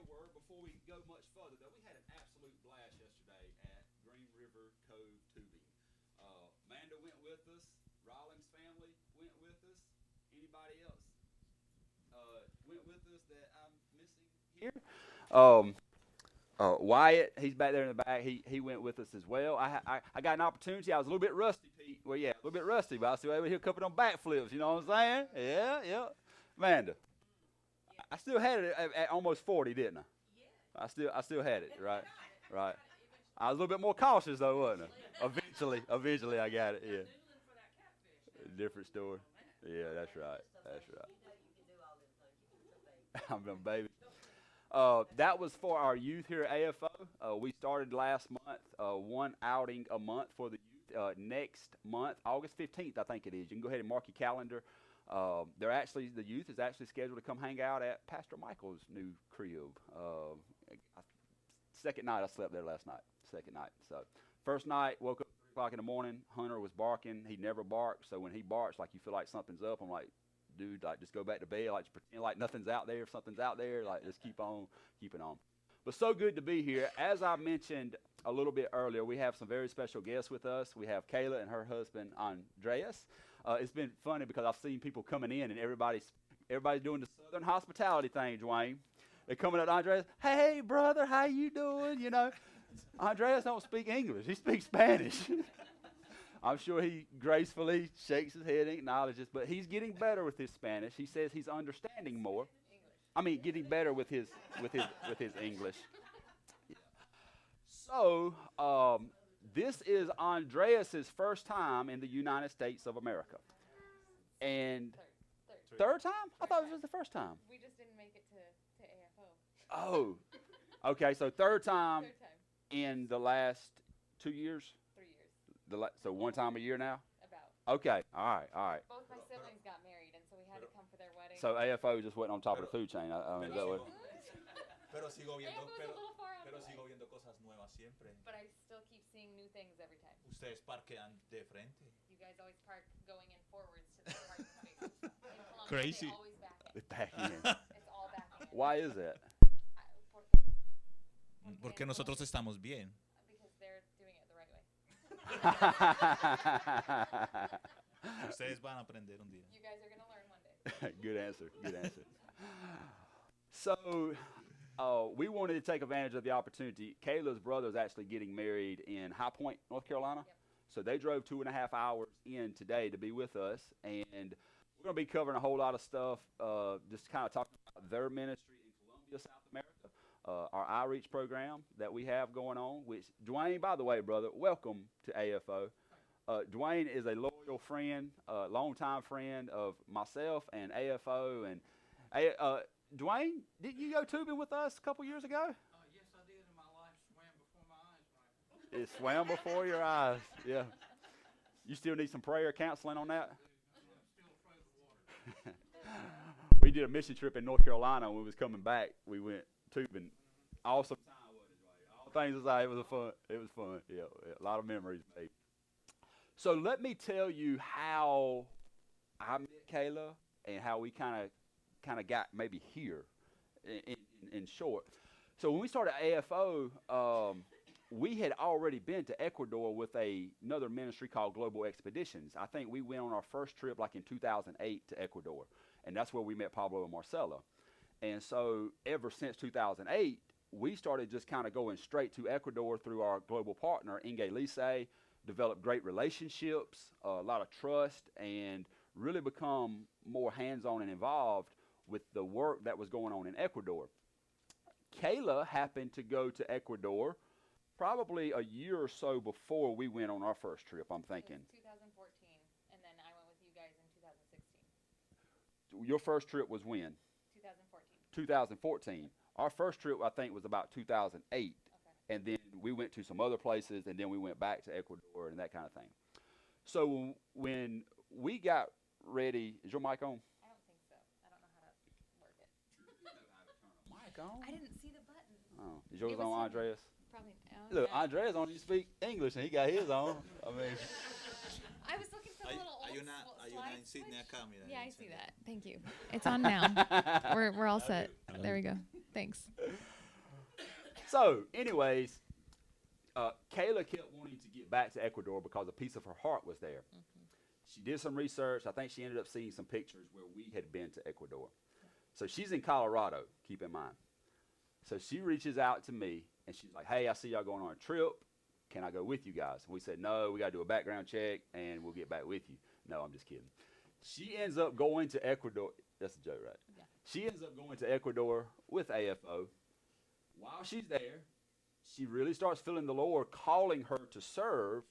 word before we go much further. Though we had an absolute blast yesterday at Green River Cove Tubing. Amanda went with us. Rollins family went with us. Anybody else went with us that I'm missing here? Um, Wyatt, he's back there in the back. He went with us as well. I got an opportunity. I was a little bit rusty, Pete. Well, yeah, a little bit rusty, but I still able to hit a couple of them backflips. You know what I'm saying? Yeah, yeah. Amanda, I still had it at almost 40, didn't I? I still had it, right? Right. I was a little bit more cautious though, wasn't I? Eventually, I got it. Yeah. Different story. Yeah, that's right. That's right. I'm a baby. That was for our youth here at AFO. We started last month, one outing a month for the youth. Next month, August 15th, I think it is. You can go ahead and mark your calendar. The youth is actually scheduled to come hang out at Pastor Michael's new crib. Second night, I slept there last night. Second night. So, first night, woke up 3 o'clock in the morning. Hunter was barking. He never barks. So when he barks, like you feel like something's up. I'm like, dude, like just go back to bed, like just pretend like nothing's out there. If something's out there, like just keep on keeping on. But so good to be here. As I mentioned a little bit earlier, we have some very special guests with us. We have Kayla and her husband Andreas. It's been funny because I've seen people coming in and everybody's doing the Southern hospitality thing, Dwayne. They're coming up to Andreas, hey brother, how you doing? You know, Andreas don't speak English; he speaks Spanish. I'm sure he gracefully shakes his head and acknowledges, but he's getting better with his Spanish. He says he's understanding more. I mean, getting better with his English. So, this is Andreas's first time in the United States of America, and third time? I thought it was the first time. We just didn't make it to AFO. Oh, okay. So third time in the last 2 years. 3 years. So one time a year now. About. Okay. All right. All right. Both my siblings got married, and so we had to come for their wedding. So AFO just went on top of the food chain. I mean, is that what? Pero sigo viendo, AFO is a little far out of pero the way. sigo viendo cosas nuevas siempre. But I still keep seeing new things every time. Ustedes parquean de frente. You guys always park going in forwards to the parking spaces. In Colombia, Crazy. they always back in. Back in. It's all backing in. Why is that? ¿Por qué? Porque nosotros estamos bien. Because they're doing it the right way. Ustedes van a aprender un día. You guys are going to learn one day. Good answer. Good answer. So, we wanted to take advantage of the opportunity. Kayla's brother is actually getting married in High Point, North Carolina. Yep. So they drove 2.5 hours in today to be with us, and we're going to be covering a whole lot of stuff. Just kind of talking about their ministry in Colombia, South America, our outreach program that we have going on. Which Dwayne, by the way, brother, welcome to AFO. Dwayne is a loyal friend, longtime friend of myself and AFO. And Dwayne, didn't you go tubing with us a couple years ago? Yes, I did, and my life swam before my eyes, Michael. It swam before your eyes. Yeah. You still need some prayer counseling on that? I'm still afraid of water. We did a mission trip in North Carolina. When we was coming back, we went tubing. Awesome time, wasn't it, Dwayne? All things aside, it was fun. It was fun. Yeah, a lot of memories made. So let me tell you how I met Kayla and how we kind of got maybe here in short. So when we started AFO, we had already been to Ecuador with another ministry called Global Expeditions. I think we went on our first trip like in 2008 to Ecuador, and that's where we met Pablo and Marcela. And so ever since 2008, we started just kind of going straight to Ecuador through our global partner, Inge Lise, developed great relationships, a lot of trust, and really become more hands-on and involved with the work that was going on in Ecuador. Kayla happened to go to Ecuador probably a year or so before we went on our first trip, I'm thinking. It was 2014, and then I went with you guys in 2016. Your first trip was when? 2014. 2014. Our first trip, I think, was about 2008. Okay. And then we went to some other places, and then we went back to Ecuador and that kind of thing. So when we got ready, is your mic on? I don't think so. I don't know how to work it. Mic on? I didn't see the button. Oh, is yours It was on, hidden. Andreas? Probably. Look, no. Andreas only speak English, and he got his on. I mean, I was looking for the little old Hay una slide insignia switch. acá, mira. Yeah, I insignia. see that. Thank you. It's on now. We're all set. There we go. Thanks. So, anyways, Kayla kept wanting to get back to Ecuador because a piece of her heart was there. She did some research. I think she ended up seeing some pictures where we had been to Ecuador. So she's in Colorado, keep in mind. So she reaches out to me, and she's like, hey, I see y'all going on a trip. Can I go with you guys? And we said, no, we got to do a background check, and we'll get back with you. No, I'm just kidding. She ends up going to Ecuador. That's a joke, right? Yeah. She ends up going to Ecuador with AFO. While she's there, she really starts feeling the Lord calling her to serve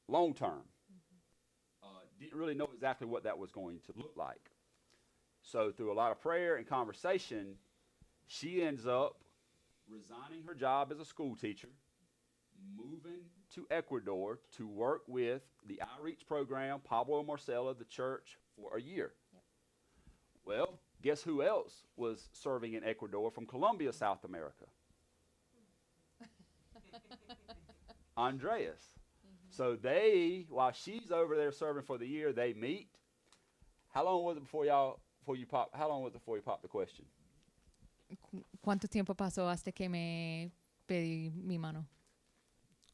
long term. Didn't really know exactly what that was going to look like. So through a lot of prayer and conversation, she ends up resigning her job as a school teacher, moving to Ecuador to work with the outreach program, Pablo and Marcela, the church, for a year. Yep. Well, guess who else was serving in Ecuador from Colombia, South America? Andreas. So they, while she's over there serving for the year, they meet. How long was it before you popped the question? ¿Cuánto tiempo pasó hasta que me pedí mi mano?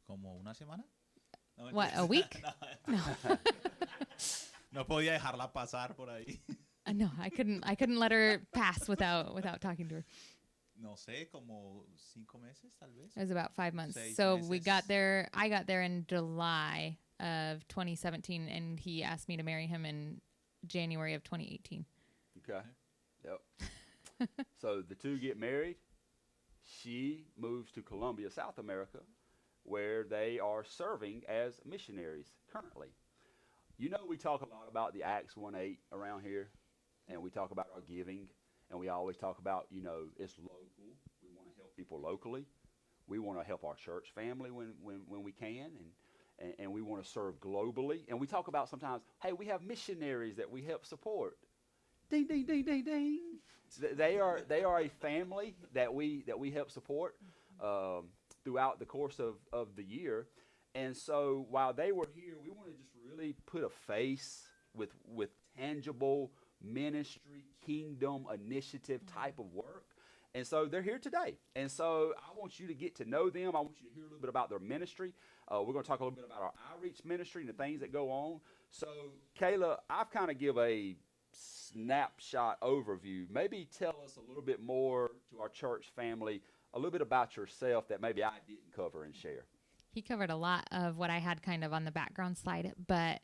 ¿Como una semana? No, What, a week? No. No podía dejarla pasar por ahí. No, I couldn't let her pass without talking to her. No sé, como 5 meses, tal vez. It was about 5 months. 6 So meses. we got there. I got there in July of 2017, and he asked me to marry him in January of 2018. Okay. Yep. So the two get married. She moves to Colombia, South America, where they are serving as missionaries currently. You know, we talk a lot about the Acts 1:8 around here, and we talk about our giving, and we always talk about, you know, it's local. We want to help people locally. We want to help our church family when we can, and we want to serve globally. And we talk about sometimes, hey, we have missionaries that we help support. Ding, ding, ding, ding, ding. So they are a family that we help support throughout the course of the year. And so while they were here, we want to just really put a face with tangible ministry, kingdom initiative type of work. And so they're here today. And so I want you to get to know them. I want you to hear a little bit about their ministry. We're going to talk a little bit about our outreach ministry and the things that go on. So, Kayla, I've kind of give a snapshot overview. Maybe tell us a little bit more to our church family, a little bit about yourself that maybe I didn't cover and share. He covered a lot of what I had kind of on the background slide, but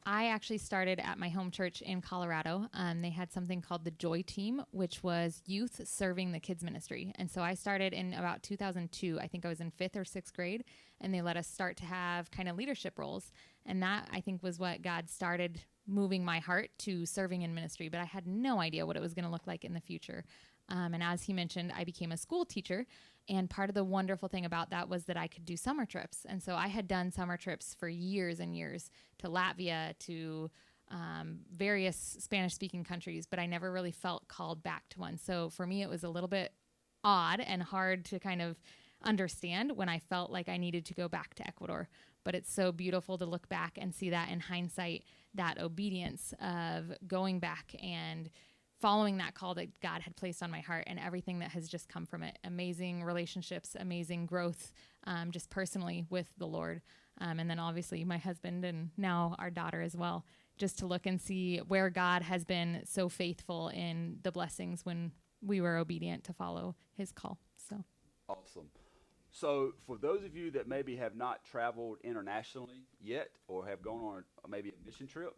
I actually started at my home church in Colorado. They had something called the Joy Team, which was youth serving the kids ministry. And so I started in about 2002. I think I was in 5th or 6th grade, and they let us start to have kind of leadership roles. And that, I think, was what God started moving my heart to serving in ministry. But I had no idea what it was going to look like in the future. And as he mentioned, I became a school teacher. And part of the wonderful thing about that was that I could do summer trips. And so I had done summer trips for years and years to Latvia, to various Spanish-speaking countries, but I never really felt called back to one. So for me, it was a little bit odd and hard to kind of understand when I felt like I needed to go back to Ecuador. But it's so beautiful to look back and see that in hindsight, that obedience of going back and following that call that God had placed on my heart and everything that has just come from it. Amazing relationships, amazing growth, just personally with the Lord. And then obviously my husband and now our daughter as well, just to look and see where God has been so faithful in the blessings when we were obedient to follow his call. So Awesome. So for those of you that maybe have not traveled internationally yet or have gone on maybe a mission trip,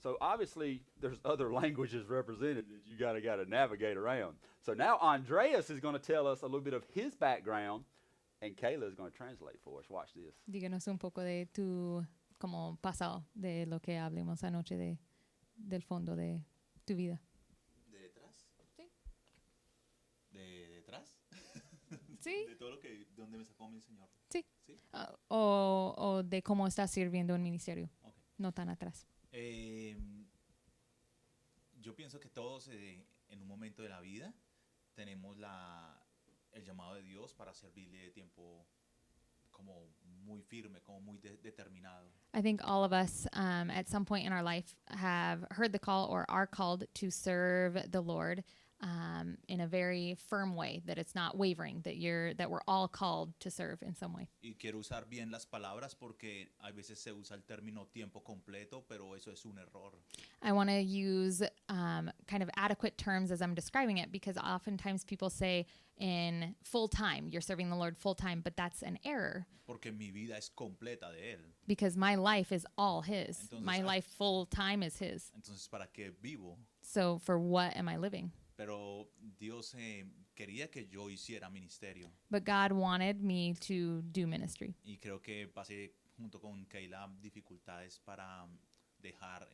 so obviously there's other languages represented that you gotta navigate around. So now Andreas is going to tell us a little bit of his background, and Kayla is going to translate for us. Watch this. díganos un poco de tu como pasado, de lo que hablemos anoche del fondo de tu vida. ¿De detrás? Sí. ¿De detrás? Sí. De todo lo que, donde me sacó mi señor. Sí. ¿Sí? O de cómo estás sirviendo en ministerio, Okay. no tan atrás. Yo pienso que todos en un momento de la vida tenemos el llamado de Dios para servirle de tiempo como muy firme, como muy determinado. I think all of us at some point in our life have heard the call or are called to serve the Lord in a very firm way, that it's not wavering, that we're all called to serve in some way. Y quiero usar bien las palabras porque a veces se usa el término tiempo completo, pero eso es un error. I want to use kind of adequate terms as I'm describing it, because oftentimes people say in full time, you're serving the Lord full time, but that's an error, Porque mi vida es completa de Él. because my life is all His. Entonces, My life full time is His. Entonces, ¿para qué vivo? So for what am I living? Pero Dios quería que yo hiciera ministerio. But God wanted me to do ministry. Y creo que pasé junto con Kayla dificultades para dejar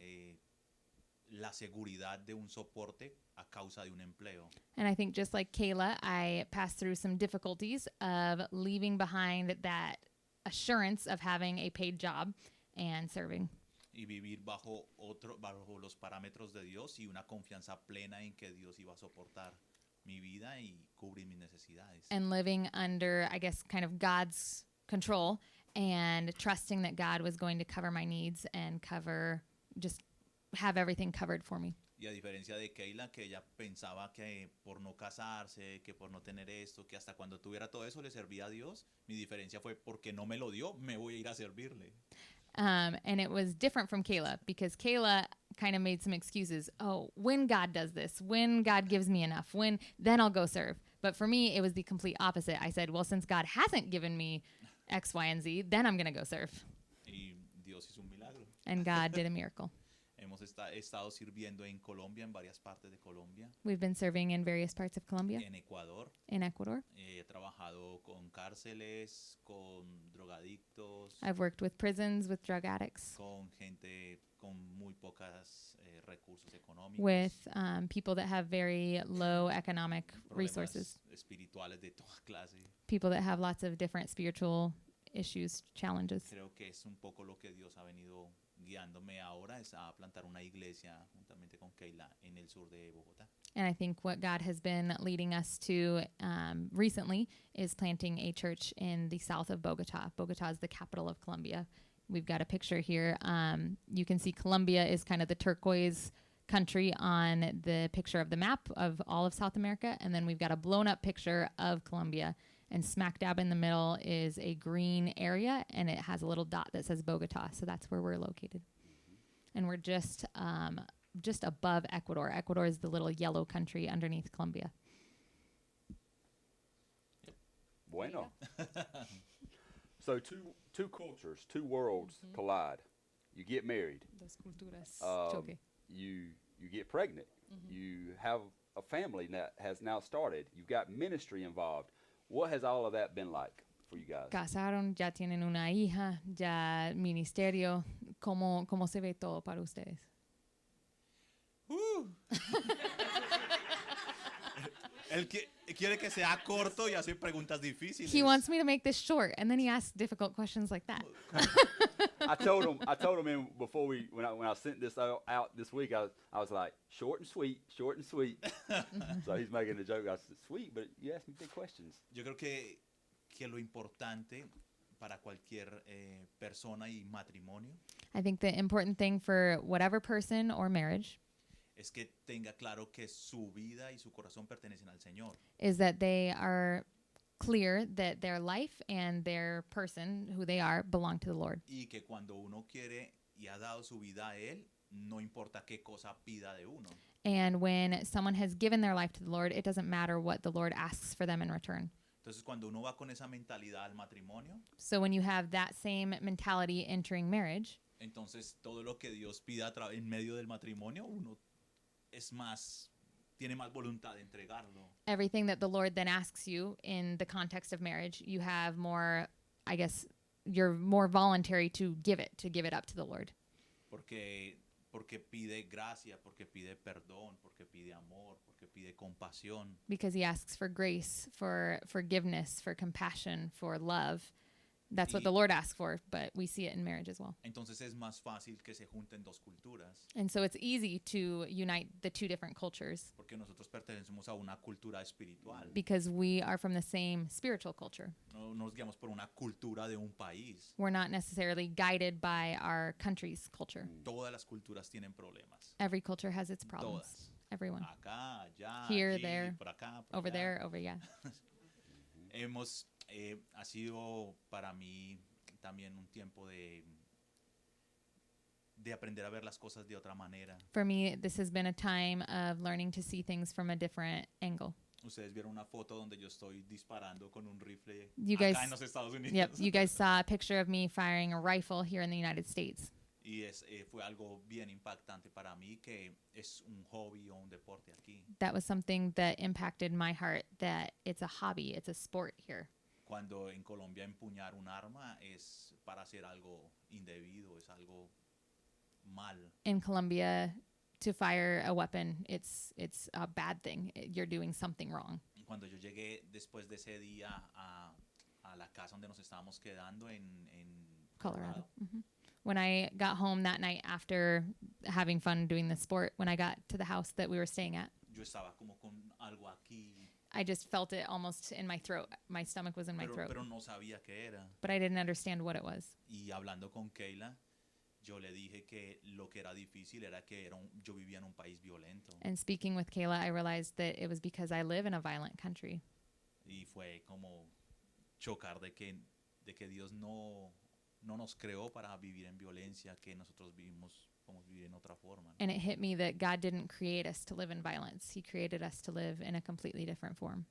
la seguridad de un soporte a causa de un empleo. And I think just like Kayla, I passed through some difficulties of leaving behind that assurance of having a paid job and serving. Y vivir bajo los parámetros de Dios y una confianza plena en que Dios iba a soportar mi vida y cubrir mis necesidades. And living under, I guess, kind of God's control and trusting that God was going to cover my needs and just have everything covered for me. Y a diferencia de Kayla, que ella pensaba que por no casarse, que por no tener esto, que hasta cuando tuviera todo eso le servía a Dios, mi diferencia fue porque no me lo dio, me voy a ir a servirle. And it was different from Kayla, because Kayla kind of made some excuses. Oh, when God does this, when God gives me enough, then I'll go serve. But for me, it was the complete opposite. I said, well, since God hasn't given me X, Y, and Z, then I'm going to go serve. Y Dios hizo un milagro. And God did a miracle. Hemos estado sirviendo en Colombia, en varias partes de Colombia, We've been serving in various parts of Colombia, en Ecuador. in Ecuador. He trabajado con cárceles, con drogadictos, I've worked with prisons, with drug addicts, con gente con muy pocos recursos económicos, with people that have very low economic problemas resources, espirituales de toda clase. people that have lots of different spiritual issues, challenges. Creo que es un poco lo que Dios ha venido guiándome ahora, es a plantar una iglesia juntamente con Kayla en el sur de Bogotá. And I think what God has been leading us to recently is planting a church in the south of Bogota. Bogota is the capital of Colombia. We've got a picture here. You can see Colombia is kind of the turquoise country on the picture of the map of all of South America. And then we've got a blown up picture of Colombia. And smack dab in the middle is a green area, and it has a little dot that says Bogota. So that's where we're located. And we're just above Ecuador. Ecuador is the little yellow country underneath Colombia. Bueno. So two cultures, two worlds collide. You get married. Dos culturas choque. You get pregnant. You have a family that has now started. You've got ministry involved. What has all of that been like for you guys? Casaron, ya tienen una hija, ya ministerio. ¿Cómo se ve todo para ustedes? Él quiere que sea corto y hace preguntas difíciles. He wants me to make this short, and then he asks difficult questions like that. I told him when I sent this out this week, I was like, short and sweet. So he's making a joke. I said, sweet, but you asked me big questions. Yo creo que lo importante para cualquier persona y matrimonio I think the important thing for whatever person or marriage es que tenga claro que su vida y su corazón pertenecen al Señor. is that they are clear that their life and their person, who they are, belong to the Lord. Y que cuando uno quiere y ha dado su vida a Él, no importa qué cosa pida de uno. And when someone has given their life to the Lord, it doesn't matter what the Lord asks for them in return. Entonces, cuando uno va con esa mentalidad al matrimonio, So when you have that same mentality entering marriage, entonces todo lo que Dios pida en medio del matrimonio, uno tiene más voluntad de entregarlo. everything that the Lord then asks you in the context of marriage, you have more, I guess, you're more voluntary to give it up to the Lord. Porque pide gracia, porque pide perdón, porque pide amor, porque pide compasión. Because he asks for grace, for forgiveness, for compassion, for love. That's what the Lord asks for, but we see it in marriage as well. Entonces es más fácil que se junten dos culturas. And so it's easy to unite the two different cultures Porque nosotros pertenecemos a una cultura espiritual. because we are from the same spiritual culture. No nos guiamos por una cultura de un país. We're not necessarily guided by our country's culture. Todas las culturas tienen problemas. Every culture has its problems. Todas. everyone. Acá, allá, Here, allí, there, por acá, por over allá. there, over, yeah. Ha sido para mí también un tiempo de aprender a ver las cosas de otra manera. For me, this has been a time of learning to see things from a different angle. Ustedes vieron una foto donde yo estoy disparando con un rifle You acá guys- en los Estados Unidos. Yep, you guys saw a picture of me firing a rifle here in the United States. Y fue algo bien impactante para mí, que es un hobby o un deporte aquí. That was something that impacted my heart, that it's a hobby, it's a sport here. Cuando en Colombia empuñar un arma es para hacer algo indebido, es algo mal. In Colombia, to fire a weapon, it's a bad thing. You're doing something wrong. Cuando yo llegué después de ese día a la casa donde nos estábamos quedando en Colorado. When I got home that night after having fun doing this sport, when I got to the house that we were staying at, yo estaba como con algo aquí, I just felt it almost in my throat. My stomach was in my throat, pero no sabía qué era. but I didn't understand what it was. Y hablando con Kayla, yo le dije que lo que era difícil era que yo vivía en un país violento. And speaking with Kayla, I realized that it was because I live in a violent country. Y fue como chocar de que Dios no nos creó para vivir en violencia, que nosotros podemos vivir en otra forma. And it hit me that God didn't create us to live in violence. He created us to live in a completely different form.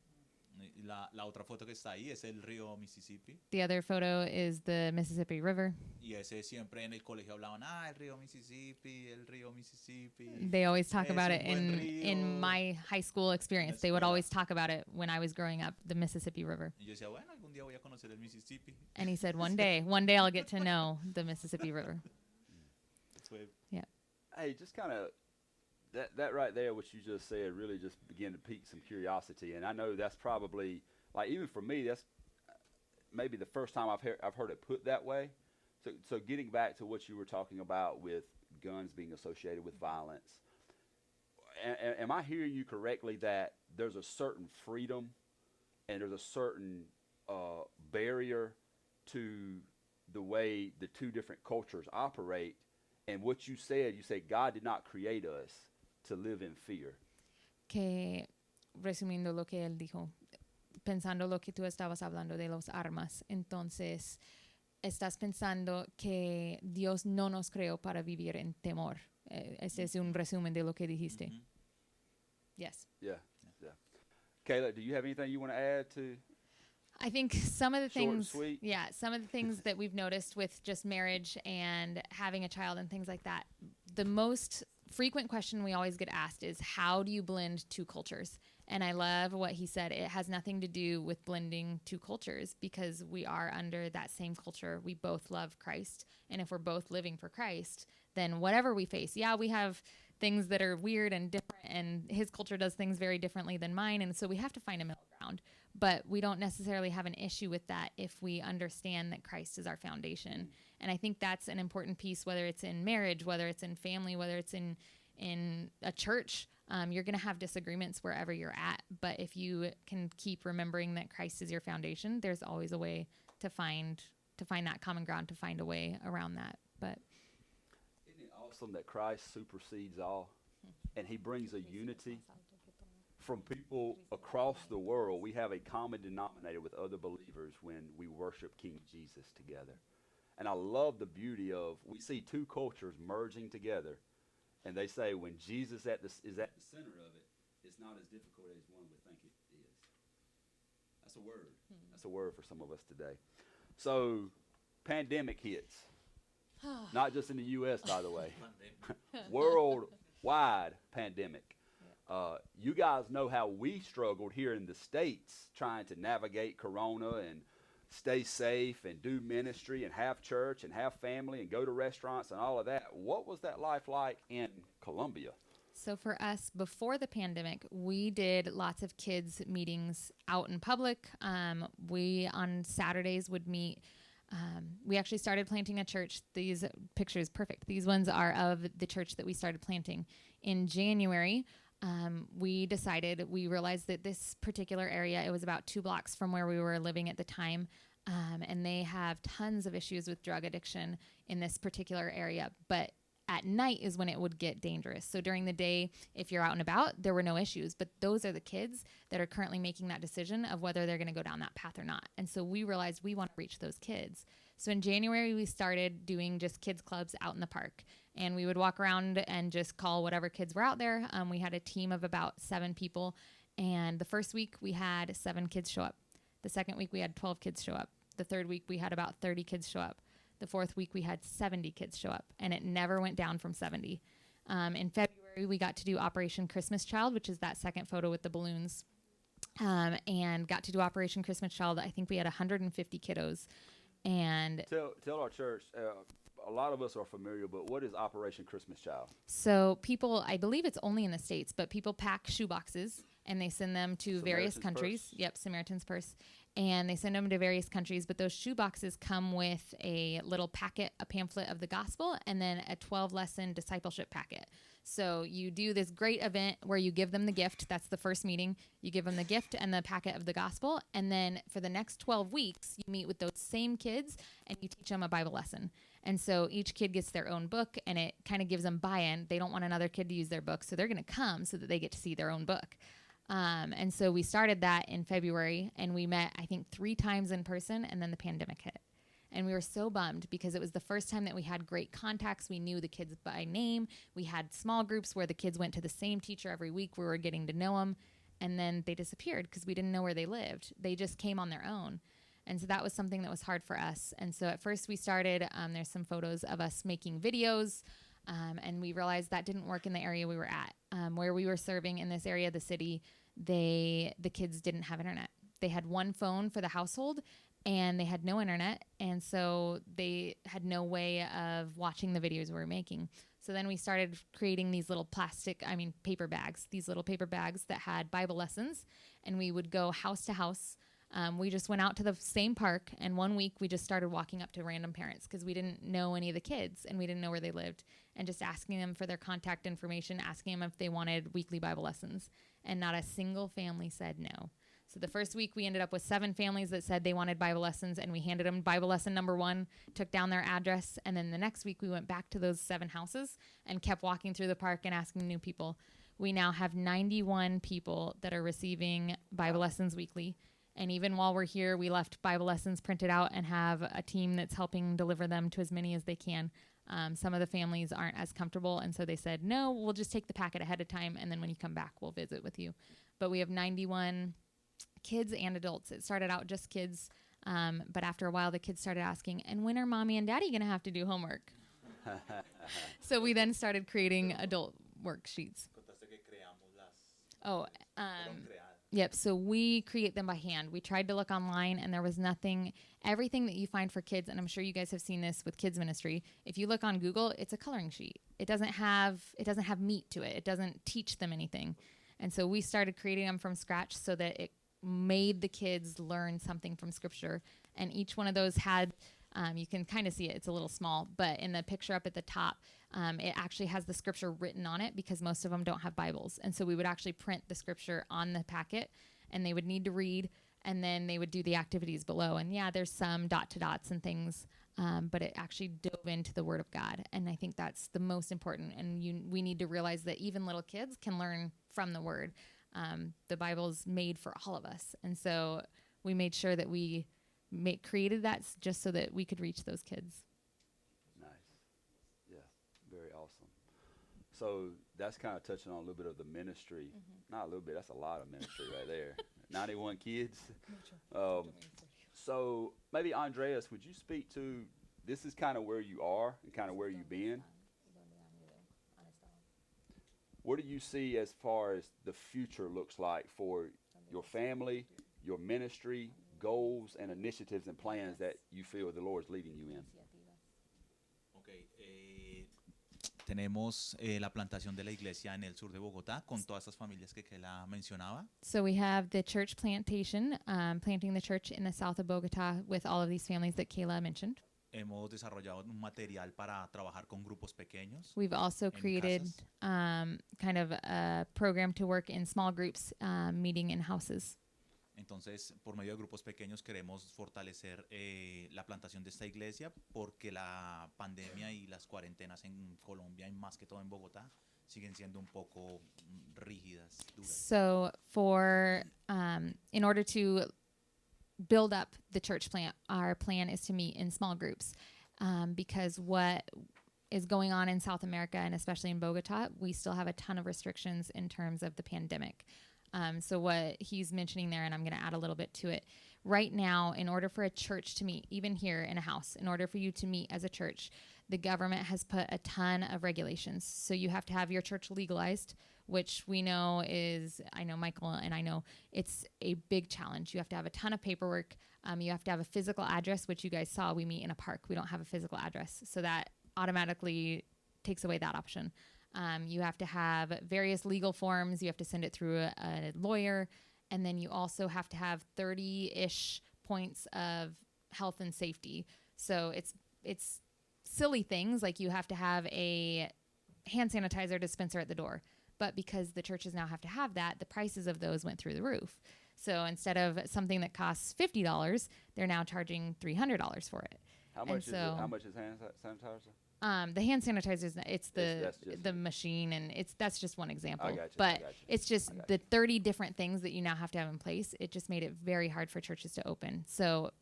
La otra foto que está ahí es el río Mississippi. The other photo is the Mississippi River. Y ese siempre en el colegio hablaban, el río Mississippi, el río Mississippi. They always talk Es about un it buen in río. my high school experience. They would escuela. always talk about it when I was growing up, the Mississippi River. Y yo decía, bueno, algún día voy a conocer el Mississippi. And he said, one day I'll get to know the Mississippi River. Fue Hey, just kind of that right there, what you just said, really just began to pique some curiosity. And I know that's probably, like, even for me, that's maybe the first time I've heard it put that way. So getting back to what you were talking about with guns being associated with violence, am I hearing you correctly that there's a certain freedom and there's a certain barrier to the way the two different cultures operate? And what you said God did not create us to live in fear. Que, resumiendo lo que él dijo, pensando lo que tú estabas hablando de las armas, entonces estás pensando que Dios no nos creó para vivir en temor. Ese es un resumen de lo que dijiste. Ujú. Yes. Yeah. Kayla, do you have anything you want to add to? I think some of the Short and things, sweet. yeah, some of the things that we've noticed with just marriage and having a child and things like that, the most frequent question we always get asked is, how do you blend two cultures? And I love what he said. It has nothing to do with blending two cultures because we are under that same culture. We both love Christ. And if we're both living for Christ, then whatever we face, we have things that are weird and different, and his culture does things very differently than mine. And so we have to find a middle ground. But we don't necessarily have an issue with that if we understand that Christ is our foundation. And I think that's an important piece, whether it's in marriage, whether it's in family, whether it's in a church. You're going to have disagreements wherever you're at. But if you can keep remembering that Christ is your foundation, there's always a way to find that common ground, to find a way around that. But Isn't it awesome that Christ supersedes all and he brings a unity from people across the world? We have a common denominator with other believers when we worship King Jesus together. And I love the beauty of, we see two cultures merging together, and they say when Jesus is at the center of it, it's not as difficult as one would think it is. That's a word. That's a word for some of us today. So, pandemic hits. Not just in the U.S., by the way. Worldwide pandemic. You guys know how we struggled here in the States trying to navigate Corona and stay safe and do ministry and have church and have family and go to restaurants and all of that. What was that life like in Colombia? so for us, before the pandemic, we did lots of kids meetings out in public. We on Saturdays would meet. We actually started planting a church. These pictures, perfect. These ones are of the church that we started planting in January. We realized that this particular area, it was about 2 blocks from where we were living at the time. And they have tons of issues with drug addiction in this particular area. But at night is when it would get dangerous. So during the day, if you're out and about, there were no issues. But those are the kids that are currently making that decision of whether they're going to go down that path or not. And so we realized we want to reach those kids. So in January, we started doing just kids clubs out in the park. And we would walk around and just call whatever kids were out there. We had a team of about 7 people. And the first week, we had 7 kids show up. The second week, we had 12 kids show up. The third week, we had about 30 kids show up. The fourth week, we had 70 kids show up. And it never went down from 70. In February, we got to do Operation Christmas Child, which is that second photo with the balloons. And got to do Operation Christmas Child. I think we had 150 kiddos. And tell our church, a lot of us are familiar, but what is Operation Christmas Child? so people, I believe it's only in the States, but people pack shoe boxes and they send them to various Samaritan's countries. Purse? Yep, Samaritan's Purse. And they send them to various countries, but those shoe boxes come with a little packet, a pamphlet of the gospel, and then a 12-lesson discipleship packet. So you do this great event where you give them the gift. That's the first meeting. You give them the gift and the packet of the gospel. And then for the next 12 weeks, you meet with those same kids and you teach them a Bible lesson. And so each kid gets their own book and it kind of gives them buy-in. They don't want another kid to use their book, so they're going to come so that they get to see their own book. And so we started that in February and we met, I think, 3 times in person, and then the pandemic hit. And we were so bummed because it was the first time that we had great contacts. We knew the kids by name. We had small groups where the kids went to the same teacher every week. We were getting to know them. And then they disappeared because we didn't know where they lived. They just came on their own. And so that was something that was hard for us. And so at first we started, there's some photos of us making videos. And we realized that didn't work in the area we were at. Where we were serving in this area of the city, the kids didn't have internet. They had one phone for the household, and they had no internet. And so they had no way of watching the videos we were making. So then we started creating these little paper bags, these little paper bags that had Bible lessons. And we would go house to house. We just went out to the same park, and one week we just started walking up to random parents because we didn't know any of the kids and we didn't know where they lived, and just asking them for their contact information, asking them if they wanted weekly Bible lessons. And not a single family said no. So the first week we ended up with 7 families that said they wanted Bible lessons, and we handed them Bible lesson number 1, took down their address, and then the next week we went back to those 7 houses and kept walking through the park and asking new people. We now have 91 people that are receiving Bible lessons weekly. And even while we're here, we left Bible lessons printed out and have a team that's helping deliver them to as many as they can. Some of the families aren't as comfortable, and so they said, no, we'll just take the packet ahead of time, and then when you come back, we'll visit with you. But we have 91 kids and adults. It started out just kids, but after a while, the kids started asking, and when are mommy and daddy going to have to do homework? So we then started creating adult worksheets. Yep. So we create them by hand. We tried to look online and there was nothing, everything that you find for kids. And I'm sure you guys have seen this with kids ministry. If you look on Google, it's a coloring sheet. It doesn't have meat to it. It doesn't teach them anything. And so we started creating them from scratch so that it made the kids learn something from scripture. And each one of those had, you can kind of see it. It's a little small, but in the picture up at the top, it actually has the scripture written on it because most of them don't have Bibles. And so we would actually print the scripture on the packet and they would need to read, and then they would do the activities below. And yeah, there's some dot to dots and things, but it actually dove into the Word of God. And I think that's the most important. And we need to realize that even little kids can learn from the Word. The Bible's made for all of us. And so we made sure that we created that just so that we could reach those kids. Nice. Yeah, very awesome. So that's kind of touching on a little bit of the ministry. Not a little bit, that's a lot of ministry right there. 91 kids. So maybe Andreas, would you speak to, this is kind of where you are and kind of where you've been. What do you see as far as the future looks like for your family, your ministry, goals and initiatives and plans that you feel the Lord is leading you in? Tenemos la plantación de la iglesia en el sur de Bogotá con todas estas familias que Kayla mencionaba. So we have the church plantation, planting the church in the south of Bogotá with all of these families that Kayla mentioned. Hemos desarrollado un material para trabajar con grupos pequeños. We've also created kind of a program to work in small groups, meeting in houses. Entonces, por medio de grupos pequeños queremos fortalecer la plantación de esta iglesia porque la pandemia y las cuarentenas en Colombia y más que todo en Bogotá siguen siendo un poco rígidas, duras. So in order to build up the church plant, our plan is to meet in small groups, because what is going on in South America and especially in Bogota, we still have a ton of restrictions in terms of the pandemic. So what he's mentioning there, and I'm going to add a little bit to it, right now, in order for a church to meet, even here in a house, in order for you to meet as a church, the government has put a ton of regulations. So you have to have your church legalized, which we know is, I know Michael and I know it's a big challenge. You have to have a ton of paperwork. You have to have a physical address, which you guys saw, we meet in a park. We don't have a physical address. So that automatically takes away that option. You have to have various legal forms. You have to send it through a lawyer. And then you also have to have 30-ish points of health and safety. So it's silly things like you have to have a hand sanitizer dispenser at the door. But because the churches now have to have that, the prices of those went through the roof. So instead of something that costs $50, they're now charging $300 for it. How much is hand sanitizer? The hand sanitizer, it's That's just the machine, and that's just one example. I got you, But I got you. it's just I got the 30 different things that you now have to have in place. It just made it very hard for churches to open. So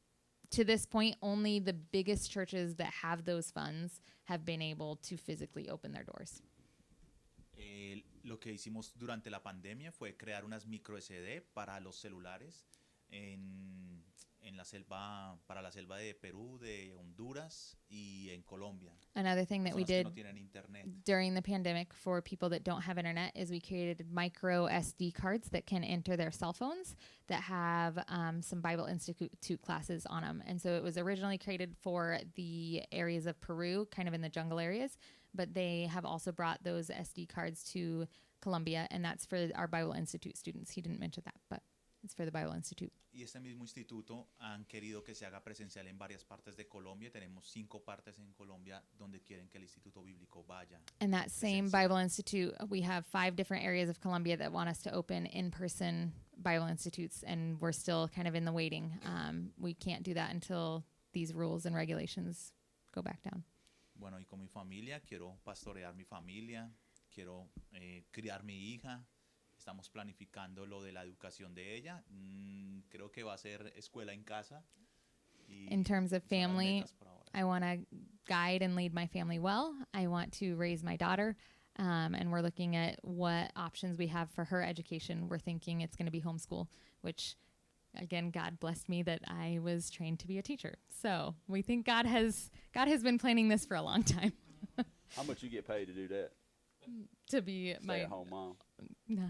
to this point, only the biggest churches that have those funds have been able to physically open their doors. Lo que hicimos durante la pandemia fue crear unas micro SD para los celulares en la selva, para la selva de Perú, de Honduras y en Colombia. Another thing that we Personas que did no tienen internet. during the pandemic for people that don't have internet is we created micro SD cards that can enter their cell phones that have some Bible Institute classes on them. And so it was originally created for the areas of Peru, kind of in the jungle areas, but they have also brought those SD cards to Colombia, and that's for our Bible Institute students. He didn't mention that, but it's for the Bible Institute. Y este mismo instituto han querido que se haga presencial en varias partes de Colombia. Tenemos 5 partes en Colombia donde quieren que el instituto bíblico vaya. And that same presencial. Bible Institute, we have 5 different areas of Colombia that want us to open in-person Bible institutes, and we're still kind of in the waiting. We can't do that until these rules and regulations go back down. Bueno, y con mi familia, quiero pastorear mi familia, quiero criar mi hija. Estamos planificando lo de la educación de ella. Creo que va a ser escuela en casa. Y In terms of son las family, metas por ahora. I want to guide and lead my family well. I want to raise my daughter, and we're looking at what options we have for her education. We're thinking it's going to be homeschool, which, again, God blessed me that I was trained to be a teacher. So we think God has been planning this for a long time. How much you get paid to do that? To be Stay my at home mom. Nah.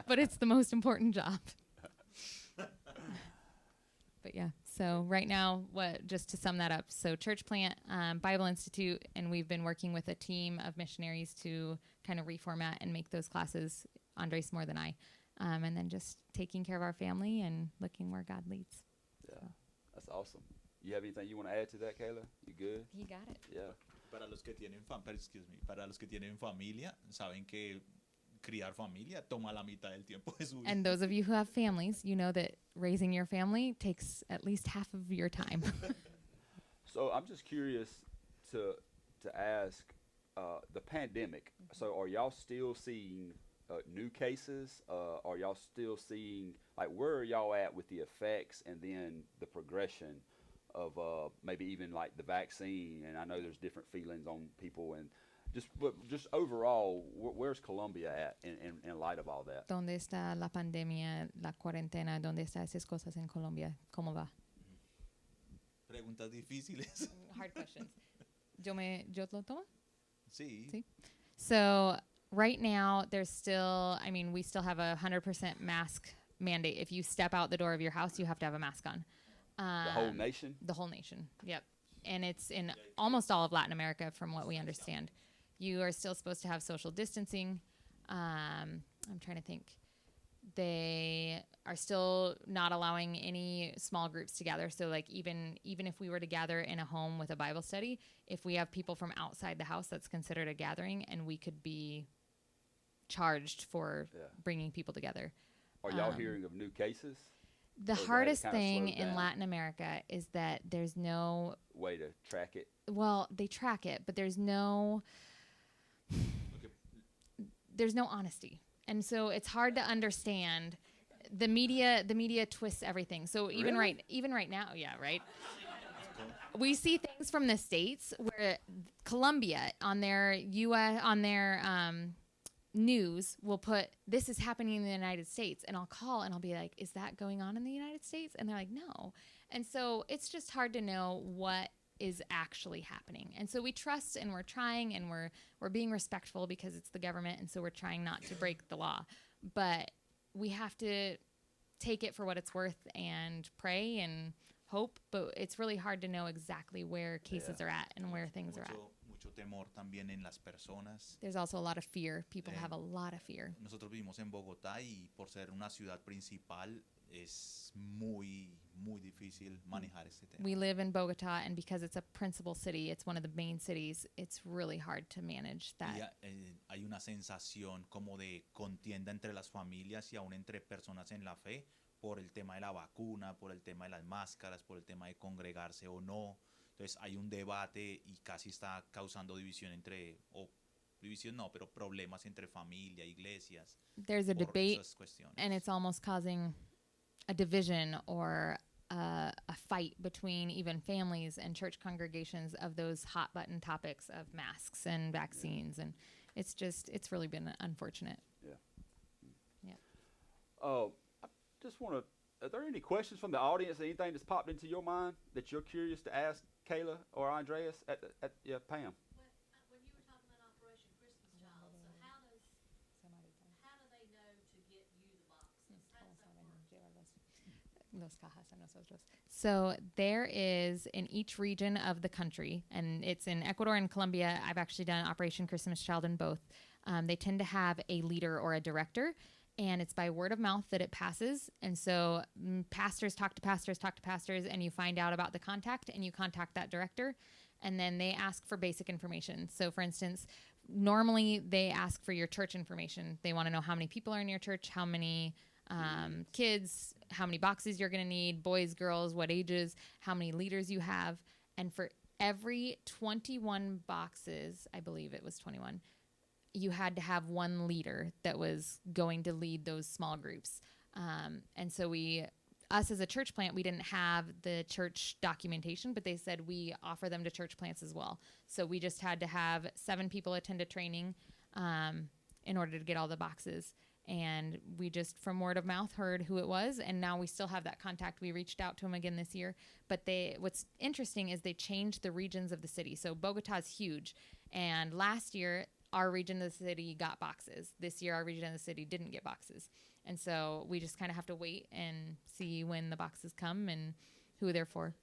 But it's the most important job. But yeah, so right now, just to sum that up, so church plant, Bible Institute, and we've been working with a team of missionaries to kind of reformat and make those classes, Andres more than I, and then just taking care of our family and looking where God leads. Yeah, that's awesome. You have anything you want to add to that, Kayla? You good? He got it. Yeah. Para los que tienen familia, saben que criar familia toma la mitad del tiempo de su vida. And those of you who have families, you know that raising your family takes at least half of your time. So I'm just curious to ask the pandemic. So are y'all still seeing new cases? Are y'all still seeing, like, where are y'all at with the effects and then the progression of maybe even like the vaccine? And I know there's different feelings on people, and just overall, where's Colombia at in light of all that? ¿Dónde está la pandemia, la cuarentena? ¿Dónde están esas cosas en Colombia? ¿Cómo va? Preguntas difíciles. Hard questions. ¿Yo lo tomo? Sí. Sí. So right now, there's still, we still have 100% mask mandate. If you step out the door of your house, you have to have a mask on. The whole nation? The whole nation, yep. And it's in almost all of Latin America, from what we understand. You are still supposed to have social distancing. I'm trying to think. They are still not allowing any small groups to gather. So, like, even if we were to gather in a home with a Bible study, if we have people from outside the house, that's considered a gathering, and we could be charged for bringing people together. Are y'all hearing of new cases? The Or has it hardest kinda thing slowed in down? Latin America is that there's no, Way to track it. well, they track it, but there's no honesty. And so it's hard to understand. The media twists everything. So Really? even right now, yeah, right? We see things from the States where Colombia on their news will put, this is happening in the United States, and I'll call and I'll be like, is that going on in the United States? And they're like, no. And so it's just hard to know what is actually happening. And so we trust, and we're trying, and we're being respectful because it's the government, and so we're trying not to break the law. But we have to take it for what it's worth and pray and hope, but it's really hard to know exactly where cases are at and where things are at. Mucho temor también en las personas. There's also a lot of fear. People have a lot of fear. Nosotros vivimos en Bogotá y por ser una ciudad principal es muy difícil manejar este tema. We live in Bogota, and because it's a principal city, it's one of the main cities, it's really hard to manage that. Y, hay una sensación como de contienda entre las familias y aún entre personas en la fe por el tema de la vacuna, por el tema de las máscaras, por el tema de congregarse o no. Entonces hay un debate y casi está causando división división no, pero problemas entre familia, iglesias. There's a por debate, esas cuestiones. and it's almost causing a division or a fight between even families and church congregations of those hot button topics of masks and vaccines. And it's really been unfortunate. I just want to. Are there any questions from the audience? Anything that's popped into your mind that you're curious to ask Kayla or Andreas Pam? When you were talking about Operation Christmas Child, so how do they know to get you the boxes? How does that work? So there is, in each region of the country, and it's in Ecuador and Colombia. I've actually done Operation Christmas Child in both. They tend to have a leader or a director, and it's by word of mouth that it passes. And so pastors talk to pastors, and you find out about the contact, and you contact that director, and then they ask for basic information. So for instance, normally they ask for your church information. They want to know how many people are in your church, how many kids, how many boxes you're going to need, boys, girls, what ages, how many leaders you have. And for every 21 boxes, I believe it was 21, you had to have one leader that was going to lead those small groups. And so us as a church plant, we didn't have the church documentation, but they said we offer them to church plants as well. So we just had to have 7 people attend a training in order to get all the boxes. And we just, from word of mouth, heard who it was, and now we still have that contact. We reached out to him again this year. But what's interesting is they changed the regions of the city. So Bogota's huge, and last year our region of the city got boxes. This year our region of the city didn't get boxes. And so we just kind of have to wait and see when the boxes come and who they're for.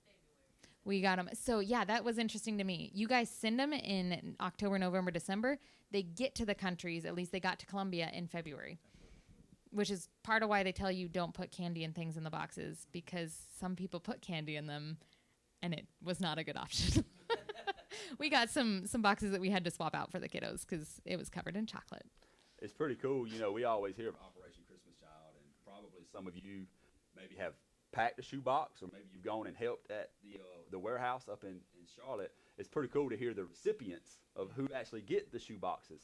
We got them. So yeah, that was interesting to me. You guys send them in October, November, December. They get to the countries, at least they got to Colombia in February, which is part of why they tell you don't put candy and things in the boxes, because some people put candy in them and it was not a good option. We got some boxes that we had to swap out for the kiddos because it was covered in chocolate. It's pretty cool. You know, we always hear of Operation Christmas Child, and probably some of you maybe have packed a shoebox, or maybe you've gone and helped at the warehouse up in Charlotte. It's pretty cool to hear the recipients of who actually get the shoe boxes.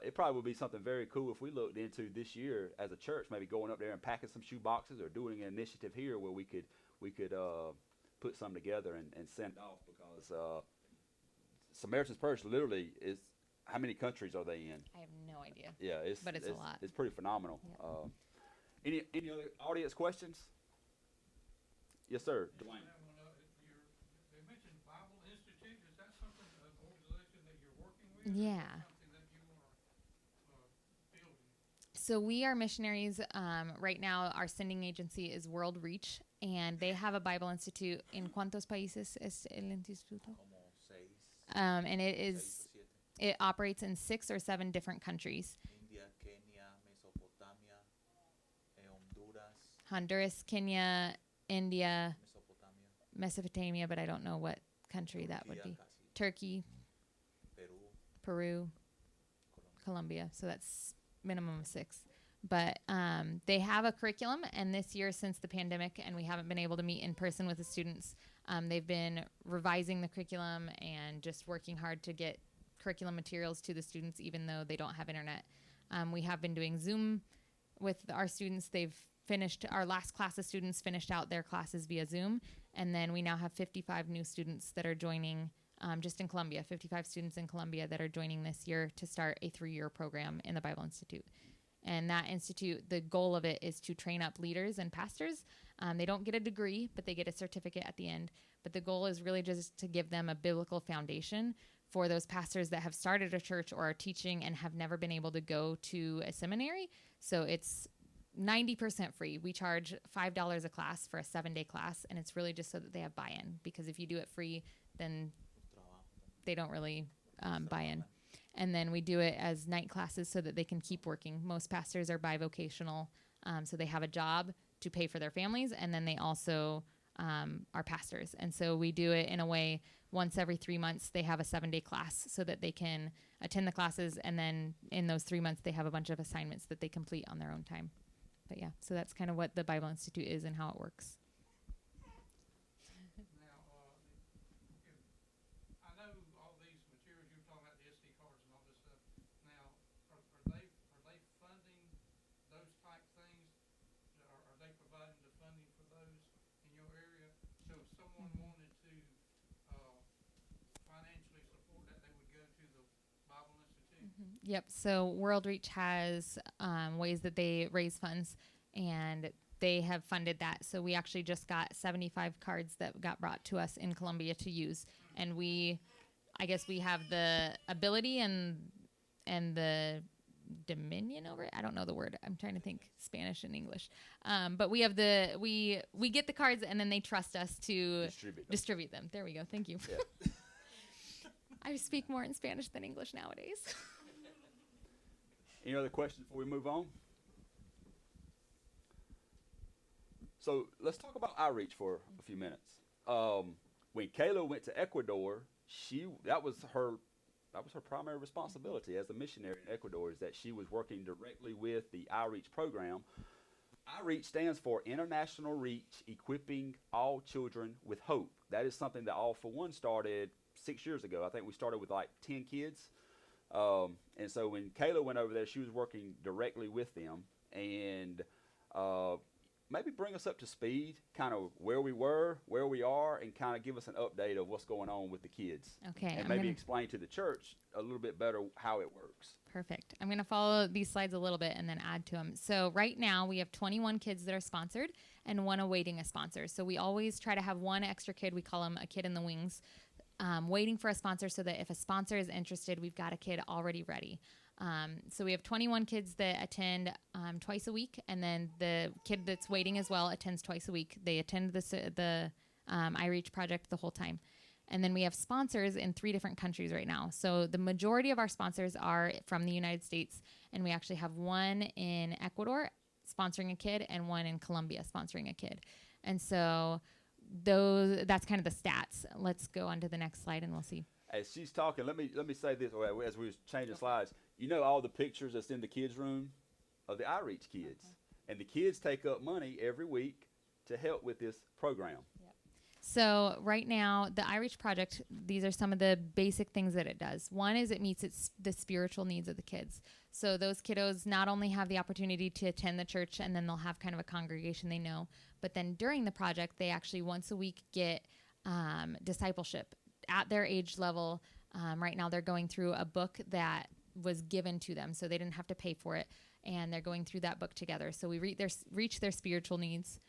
It probably would be something very cool if we looked into this year as a church, maybe going up there and packing some shoe boxes, or doing an initiative here where we could put some together and send off, because Samaritan's Purse literally is, how many countries are they in? I have no idea. Yeah, But it's a lot. It's pretty phenomenal. Yeah. Any other audience questions? Yes, sir. Dwayne. They mentioned Bible Institute. Is that something, an organization that you're working with? Yeah. Or something that you are building? So we are missionaries. Right now, our sending agency is World Reach, and they have a Bible Institute. ¿En cuántos países es el instituto? Como 6, And 6 o 7. it operates in 6 or 7 different countries: India, Kenia, Mesopotamia, Honduras, Honduras, Kenya, India, Mesopotamia, Mesopotamia, but I don't know what country that would be. Turquía casi, Turkey, Perú, Peru, Colombia. Colombia. So that's minimum of 6. But they have a curriculum, and this year, since the pandemic, and we haven't been able to meet in person with the students, they've been revising the curriculum and just working hard to get curriculum materials to the students, even though they don't have internet. We have been doing Zoom with our students. Our last class of students finished out their classes via Zoom, and then we now have 55 new students that are joining just in Colombia, 55 students in Colombia that are joining this year to start a 3-year program in the Bible Institute. And that institute, the goal of it is to train up leaders and pastors. They don't get a degree, but they get a certificate at the end. But the goal is really just to give them a biblical foundation for those pastors that have started a church or are teaching and have never been able to go to a seminary. So it's 90% free. We charge $5 a class for a 7-day class, and it's really just so that they have buy-in, because if you do it free, then they don't really buy in. And then we do it as night classes so that they can keep working. Most pastors are bivocational, so they have a job to pay for their families, and then they also are pastors. And so we do it in a way, once every 3 months, they have a 7-day class so that they can attend the classes, and then in those 3 months, they have a bunch of assignments that they complete on their own time. But yeah, so that's kind of what the Bible Institute is and how it works. Now, I know all these materials you were talking about, the SD cards and all this stuff. Now, are they funding those type things? Are they providing the funding for those in your area? So if someone wanted to financially support that, they would go to the Bible Institute. Yep. So World Reach has ways that they raise funds, and they have funded that. So we actually just got 75 cards that got brought to us in Colombia to use, and I guess we have the ability and the dominion over it. I don't know the word. I'm trying to think Spanish and English. But we have we get the cards, and then they trust us to distribute them. There we go. Thank you. Yeah. I speak more in Spanish than English nowadays. Any other questions before we move on? So let's talk about outreach for a few minutes. When Kayla went to Ecuador, that was her primary responsibility as a missionary in Ecuador, is that she was working directly with the outreach program. Outreach stands for International Reach, Equipping All Children with Hope. That is something that All for One started 6 years ago. I think we started with like 10 kids. And so when Kayla went over there, she was working directly with them. And maybe bring us up to speed, kind of where we were, where we are, and kind of give us an update of what's going on with the kids. Okay. And maybe explain to the church a little bit better how it works. Perfect. I'm going to follow these slides a little bit and then add to them. So right now we have 21 kids that are sponsored and one awaiting a sponsor. So we always try to have one extra kid. We call them a kid in the wings, waiting for a sponsor, so that if a sponsor is interested, we've got a kid already ready. So we have 21 kids that attend twice a week, and then the kid that's waiting as well attends twice a week. They attend the iReach project the whole time. And then we have sponsors in 3 different countries right now. So the majority of our sponsors are from the United States, and we actually have one in Ecuador sponsoring a kid and one in Colombia sponsoring a kid. And so that's kind of the stats. Let's go on to the next slide and we'll see. As she's talking, let me say this as we was changing slides. You know all the pictures that's in the kids' room of the iReach kids. And the kids take up money every week to help with this program. Yep. So right now, the iReach project, these are some of the basic things that it does. One is it meets the spiritual needs of the kids. So those kiddos not only have the opportunity to attend the church, and then they'll have kind of a congregation they know, but then during the project, they actually once a week get discipleship at their age level. Right now, they're going through a book that was given to them, so they didn't have to pay for it, and they're going through that book together. So we reach their spiritual needs.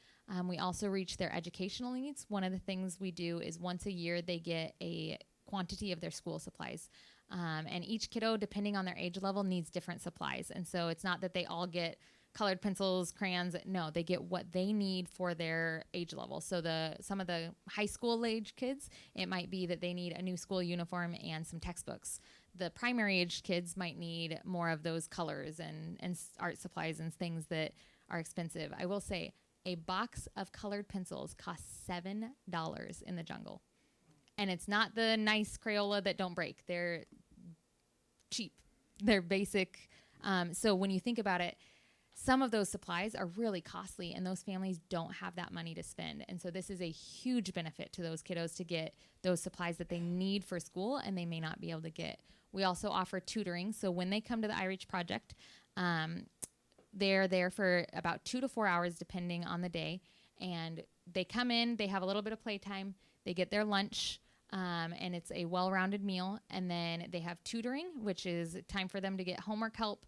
We also reach their educational needs. One of the things we do is once a year they get a quantity of their school supplies. And each kiddo, depending on their age level, needs different supplies. And so it's not that they all get colored pencils, crayons. No, they get what they need for their age level. So some of the high school age kids, it might be that they need a new school uniform and some textbooks. The primary age kids might need more of those colors and art supplies and things that are expensive. I will say a box of colored pencils costs $7 in the jungle. And it's not the nice Crayola that don't break. They're cheap. They're basic. So when you think about it, some of those supplies are really costly, and those families don't have that money to spend. And so this is a huge benefit to those kiddos to get those supplies that they need for school and they may not be able to get. We also offer tutoring. So when they come to the iReach Project, they're there for about 2 to 4 hours, depending on the day. And they come in, they have a little bit of playtime, they get their lunch, and it's a well-rounded meal. And then they have tutoring, which is time for them to get homework help.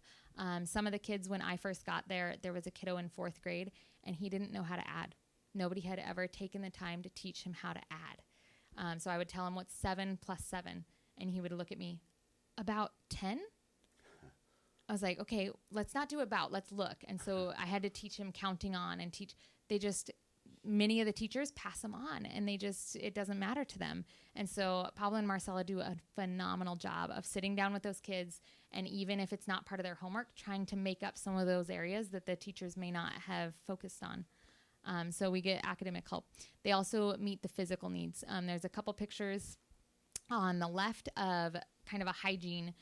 Some of the kids, when I first got there, there was a kiddo in 4th grade, and he didn't know how to add. Nobody had ever taken the time to teach him how to add. So I would tell him, what's 7 plus 7? And he would look at me, about 10? I was like, okay, let's not do about, let's look. And so I had to teach him counting on and many of the teachers pass them on, and it doesn't matter to them. And so Pablo and Marcela do a phenomenal job of sitting down with those kids, and even if it's not part of their homework, trying to make up some of those areas that the teachers may not have focused on. So we get academic help. They also meet the physical needs. There's a couple pictures on the left of kind of a hygiene.